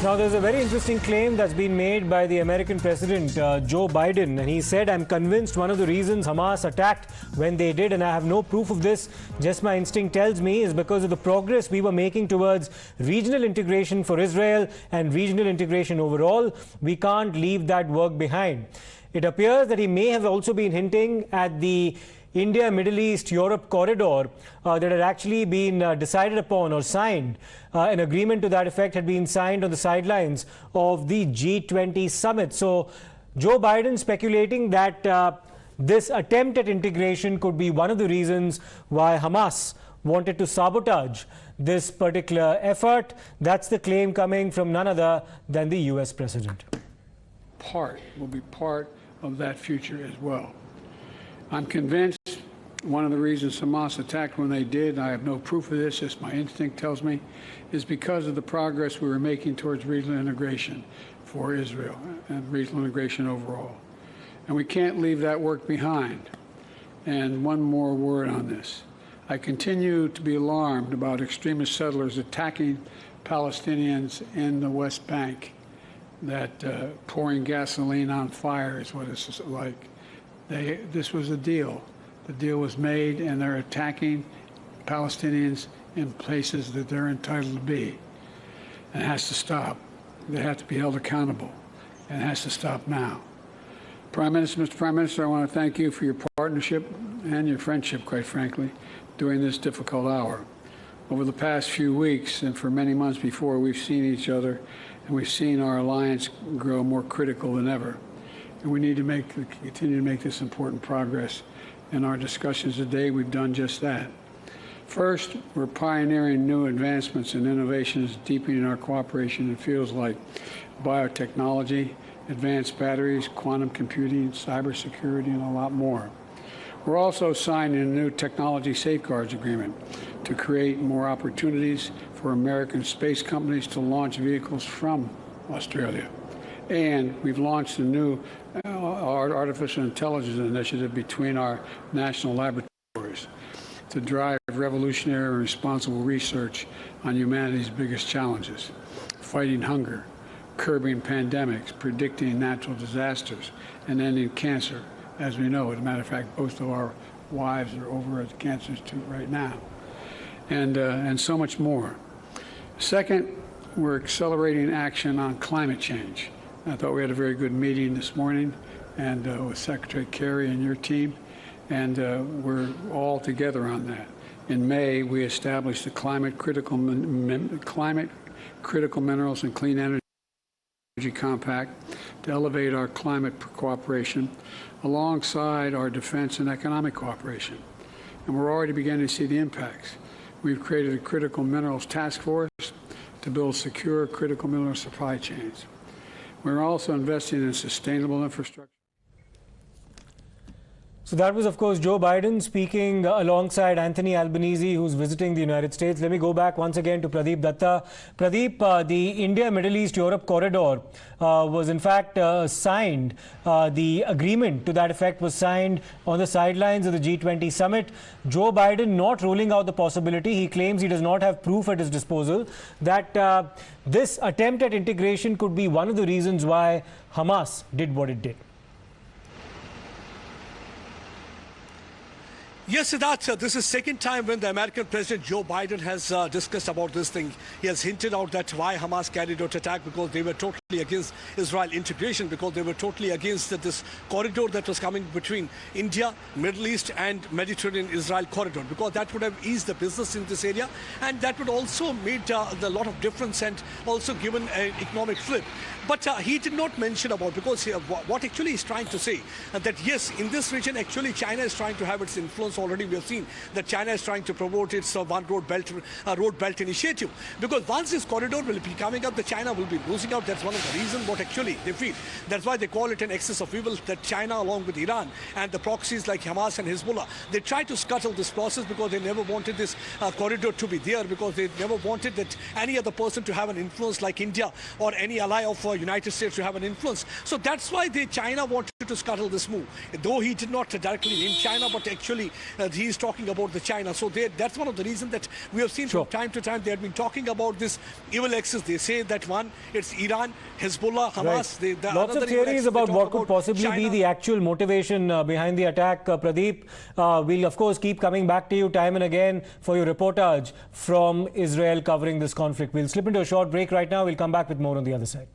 Now, there's a very interesting claim that's been made by the American president, Joe Biden. And he said, I'm convinced one of the reasons Hamas attacked when they did, and I have no proof of this, just my instinct tells me, is because of the progress we were making towards regional integration for Israel and regional integration overall. We can't leave that work behind. It appears that he may have also been hinting at the India, Middle East, Europe corridor that had actually been decided upon or signed. An agreement to that effect had been signed on the sidelines of the G20 summit. So Joe Biden speculating that this attempt at integration could be one of the reasons why Hamas wanted to sabotage this particular effort. That's the claim coming from none other than the US president. Will be part of that future as well. I'm convinced one of the reasons Hamas attacked when they did, I have no proof of this, just my instinct tells me, is because of the progress we were making towards regional integration for Israel and regional integration overall. And we can't leave that work behind. And one more word on this. I continue to be alarmed about extremist settlers attacking Palestinians in the West Bank, that pouring gasoline on fire is what it's like. This was a deal. The deal was made, and they're attacking Palestinians in places that they're entitled to be. And it has to stop. They have to be held accountable, and it has to stop now. Mr. Prime Minister, I want to thank you for your partnership and your friendship, quite frankly, during this difficult hour. Over the past few weeks, and for many months before, we've seen each other, and we've seen our alliance grow more critical than ever. And we need to continue to make this important progress. In our discussions today, we've done just that. First, we're pioneering new advancements and innovations, deepening our cooperation in fields like biotechnology, advanced batteries, quantum computing, cybersecurity, and a lot more. We're also signing a new technology safeguards agreement to create more opportunities for American space companies to launch vehicles from Australia. And we've launched a new artificial intelligence initiative between our national laboratories to drive revolutionary and responsible research on humanity's biggest challenges: fighting hunger, curbing pandemics, predicting natural disasters, and ending cancer. As we know, as a matter of fact, both of our wives are over at the Cancer Institute right now, and so much more. Second, we're accelerating action on climate change. I thought we had a very good meeting this morning and with Secretary Kerry and your team, and we're all together on that. In May, we established the Climate Critical Minerals and Clean Energy Compact to elevate our climate cooperation alongside our defense and economic cooperation. And we're already beginning to see the impacts. We've created a critical minerals task force to build secure critical mineral supply chains. We're also investing in sustainable infrastructure. So that was, of course, Joe Biden speaking alongside Anthony Albanese, who's visiting the United States. Let me go back once again to Pradeep Datta. Pradeep, the India, Middle East, Europe corridor was in fact signed. The agreement to that effect was signed on the sidelines of the G20 summit. Joe Biden not ruling out the possibility. He claims he does not have proof at his disposal that this attempt at integration could be one of the reasons why Hamas did what it did. Yes, Siddharth, this is second time when the American President Joe Biden has discussed about this thing. He has hinted out that why Hamas carried out attack, because they were totally against Israel integration, because they were totally against this corridor that was coming between India, Middle East and Mediterranean Israel corridor, because that would have eased the business in this area, and that would also made a lot of difference and also given an economic flip. But he did not mention about, because what actually he's trying to say, that yes, in this region actually China is trying to have its influence. Already we have seen that China is trying to promote its one road belt initiative, because once this corridor will be coming up, the China will be losing out. That's one of the reasons what actually they feel. That's why they call it an excess of evil, that China along with Iran and the proxies like Hamas and Hezbollah, they try to scuttle this process because they never wanted this corridor to be there, because they never wanted that any other person to have an influence like India or any ally of United States to have an influence. So that's why China wanted to scuttle this move. Though he did not directly name China, but actually he is talking about the China. So that's one of the reasons that we have seen from time to time. They have been talking about this evil axis. They say that one, it's Iran, Hezbollah, Hamas. Right. Lots of theories about what could possibly be the actual motivation behind the attack. Pradeep, we'll of course keep coming back to you time and again for your reportage from Israel covering this conflict. We'll slip into a short break right now. We'll come back with more on the other side.